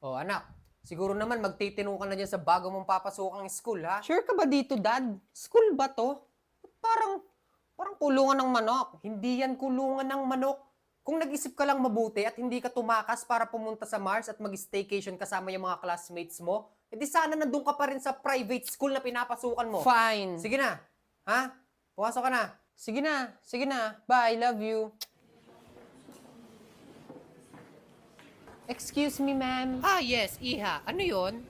Oh, anak, siguro naman magtitinong ka na dyan sa bago mong papasukang school, ha? Sure ka ba dito, Dad? School ba to? Parang kulungan ng manok. Hindi yan kulungan ng manok. Kung nag-isip ka lang mabuti at hindi ka tumakas para pumunta sa Mars at mag-staycation kasama yung mga classmates mo, edi sana nandun ka pa rin sa private school na pinapasukan mo. Fine. Sige na. Ha? Pumasok ka na. Sige na. Bye, love you. Excuse me, ma'am. Ah, yes, Iha. Ano yon?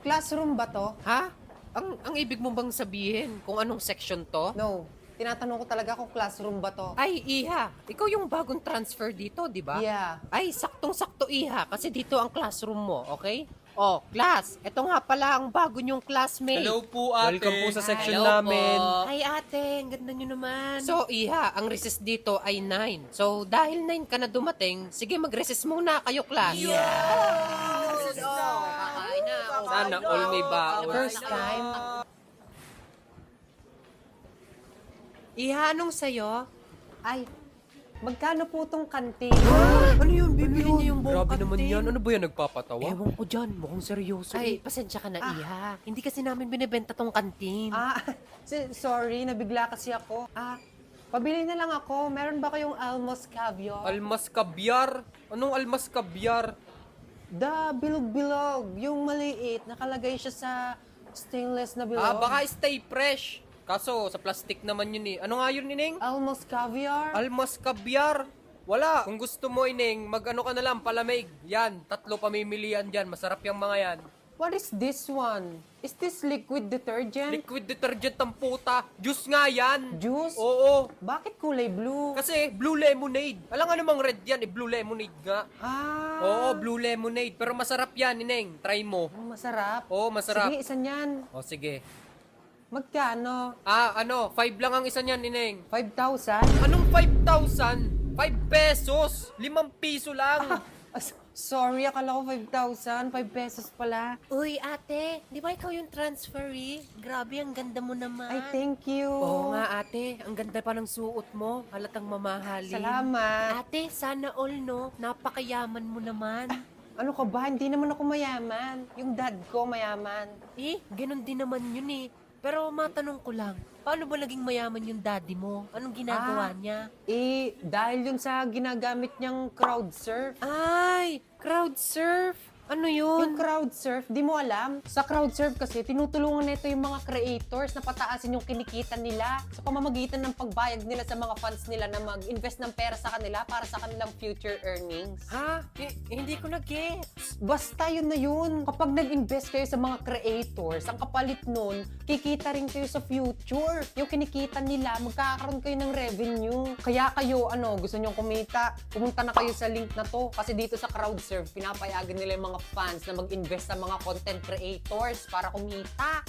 Classroom ba to? Ha? Ang ibig mo bang sabihin kung anong section to? No. Tinatanong ko talaga kung classroom ba to. Ay, Iha, ikaw yung bagong transfer dito, di ba? Yeah. Ay, saktong-sakto, Iha, kasi dito ang classroom mo, okay? Oh, class, eto nga pala ang bago niyong classmate. Hello po, ate. Welcome po sa section Hello namin. po. Ay, ate, ang ganda niyo naman. So, Iha, ang recess dito ay 9. So, dahil 9 ka na dumating, sige, mag-recess muna kayo, class. Yes! Oh, kakain na. Oh, Sana all may baon. First time. Iha, anong sayo? Ay, magkano po tong kantin? Ano yun? Bibili niya yung buong Grabe naman kantin. yan. Ano ba yan? Nagpapatawa? Ewan ko dyan, mukhang seryoso. Ay, pasensya ka na, Iha. Hindi kasi namin binibenta tong kantin. Sorry, nabigla kasi ako. Pabili na lang ako. Meron ba kayong almos caviar? Almas kabyar? Anong almas kabyar? Bilog-bilog. Yung maliit, nakalagay siya sa stainless na bilog. Baka stay fresh. Kaso, sa plastic naman yun eh. Ano nga yun, Nining? Almos caviar? Almas kabyar? Wala. Kung gusto mo, Ining, mag-ano ka na lang, palamig. Yan, 3 pamimilian dyan. Masarap yung mga yan. What is this one? Is this liquid detergent? Liquid detergent ng puta. Juice nga yan. Juice? Oo. Bakit kulay blue? Kasi blue lemonade. Alam nga namang red yan, blue lemonade nga. Oo, blue lemonade. Pero masarap yan, Ineng. Try mo. Masarap. Oo, masarap. Sige, isa niyan. O, sige. Magkano? 5 lang ang isa niyan, Ineng. 5,000? Anong 5,000? 5 pesos. 5 piso lang. Sorry, akala ko 5,000. 5 pesos pala. Uy, ate, di ba ikaw yung transferee? Grabe, ang ganda mo naman. Ay, thank you. Oo nga, ate. Ang ganda pa ng suot mo. Halatang mamahalin. Salamat. Ate, sana all, no? Napakayaman mo naman. Ano ka ba? Hindi naman ako mayaman. Yung dad ko mayaman. Ganun din naman yun eh. Pero matanong ko lang, paano ba naging mayaman yung daddy mo? Anong ginagawa niya? Dahil yun sa ginagamit niyang crowd surf. Ay, crowd surf. Ano Yung yun? crowd surf, di mo alam? Sa crowd surf kasi, tinutulungan nito yung mga creators na pataasin yung kinikita nila sa pamamagitan ng pagbayad nila sa mga fans nila na mag-invest ng pera sa kanila para sa kanilang future earnings. Hindi ko na-gets. Basta yun na yun. Kapag nag-invest kayo sa mga creators, ang kapalit nun, kikita rin kayo sa future. Yung kinikita nila, magkakaroon kayo ng revenue. Kaya kayo, gusto nyong kumita, pumunta na kayo sa link na to. Kasi dito sa CrowdSurf, pinapayagan nila yung mga fans na mag-invest sa mga content creators para kumita.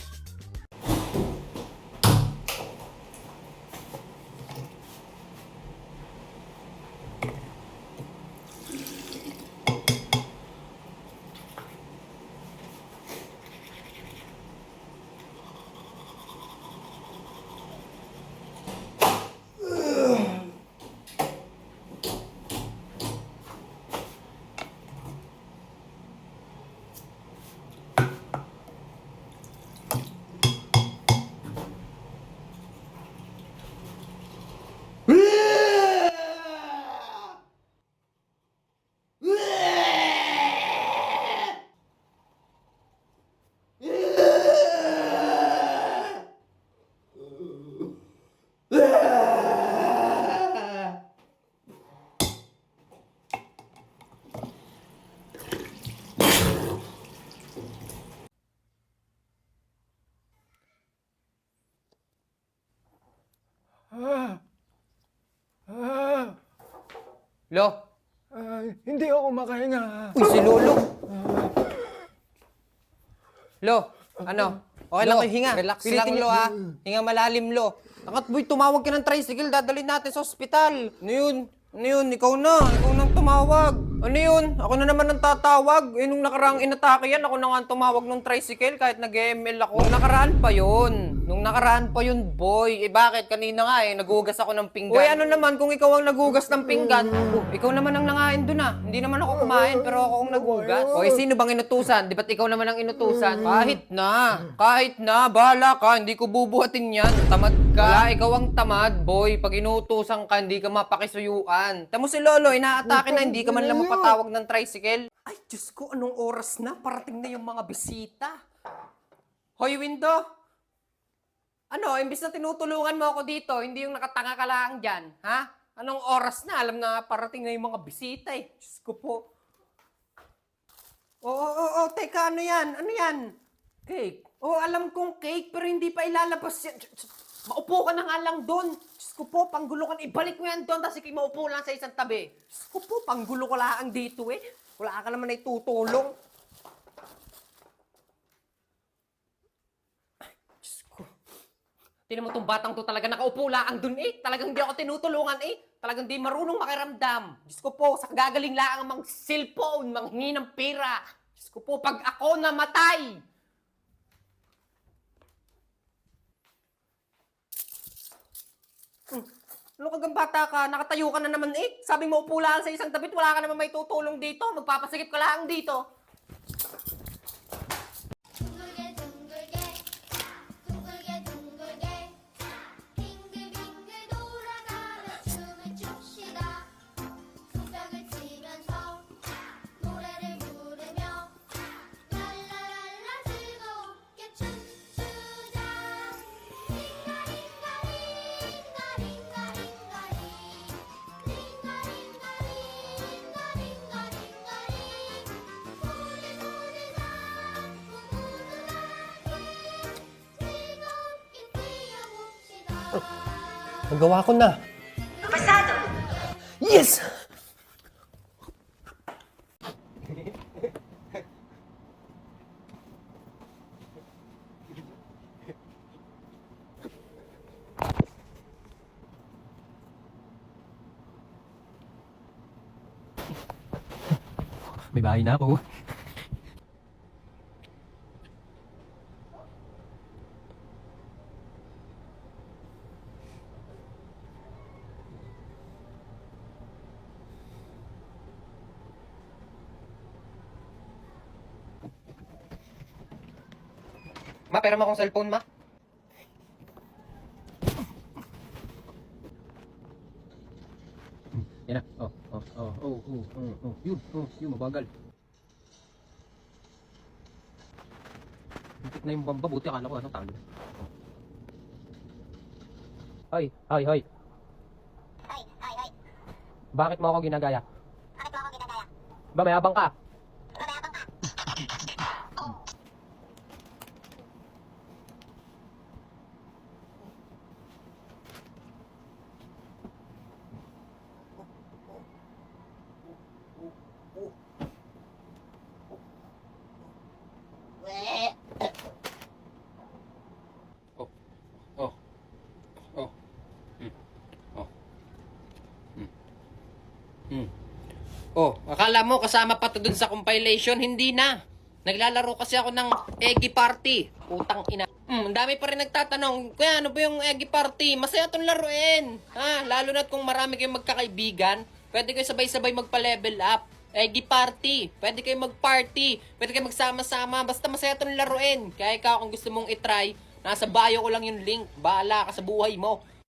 Lo, Hindi ako makahinga. uy, si Lolo. Lo, ano? Okay lang Lo, kayo hinga. relax Pilitin lang, niyo- Lo, ha? Hinga malalim, Lo. Angat boy, tumawag ka ng tricycle, dadalhin natin sa ospital. Ano yun? Ikaw na. Ikaw nang tumawag. Ano yun? Ako na naman ang tatawag. Eh, nung nakaraang inatake yan, ako na nga ang tumawag ng tricycle kahit nag-ML ako. Nung nakaraan pa yun, boy. Eh bakit? Kanina nga nagugas ako ng pinggan. Uy, ano naman kung ikaw ang nagugas ng pinggan? Ikaw naman ang nangain dun ah. Hindi naman ako kumain, pero ako ang nagugas. Oy, sino bang inutusan? Di ba't ikaw naman ang inutusan? Kahit na, bahala ka. Hindi ko bubuhatin yan. Tamad ka. Wala, ikaw ang tamad, boy. Pag inutusan ka, hindi ka mapakisuyuan. Tamo si Lolo, inaatake na, hindi ka man lang mapatawag ng tricycle. Ay, Diyos ko, anong oras na? Parating na yung mga bisita. Hoy, Window! Ano, imbis na tinutulungan mo ako dito, hindi yung nakatanga ka lang dyan, ha? Anong oras na? Alam na parating na yung mga bisita eh. Diyos ko po. Oo, teka, ano yan? Ano yan? Cake. Oo, alam kong cake, pero hindi pa ilalabas yan. Maupo ka na nga lang doon. Diyos ko po, panggulo ka na. Ibalik mo yan doon, tapos ikay maupo lang sa isang tabi. Diyos ko po, panggulo ko lang dito eh. Wala ka naman na itutulong. Diyos ko. Tinan mo itong batang to talaga nakaupo lang doon eh. Talagang di ako tinutulungan eh. Talagang di marunong makiramdam. Diyos ko po, sa gagaling lang ang mga cellphone, manghingi ng pera. Diyos ko po, pag ako namatay, ano kagang bata ka? Nakatayo ka na naman eh. Sabi mo upo lang sa isang tabi, wala ka naman may tutulong dito. Magpapasikip ka lang dito. 둥글게 둥글게 둥글게 둥글게 빙글빙글 돌아가며 춤을 춥시다 손뼉을 치면서 노래를 부르며 랄라랄라 즐겁게 춤추자 Nagawa ko na. Yes! May bahay na ako. Ma, pera mo akong cellphone, ma. Yan na. Yun, mabagal. Higit na yung bamba, buti akala ko talo. Hoy. Bakit mo ako ginagaya? Ba, mayabang ka? Oh, akala mo kasama pa to dun sa compilation? Hindi na. Naglalaro kasi ako ng Eggy Party. Putang ina. Ang dami pa rin nagtatanong, kuya ano ba yung Eggy Party? Masaya tong laruin. Ha? Lalo na't kung marami kayong magkakaibigan, pwede kayo sabay-sabay magpa-level up. Eggy Party. Pwede kayo mag-party. Pwede kayo magsama-sama. Basta masaya tong laruin. Kaya ikaw kung gusto mong itry, nasa bio ko lang yung link. Bahala ka sa buhay mo.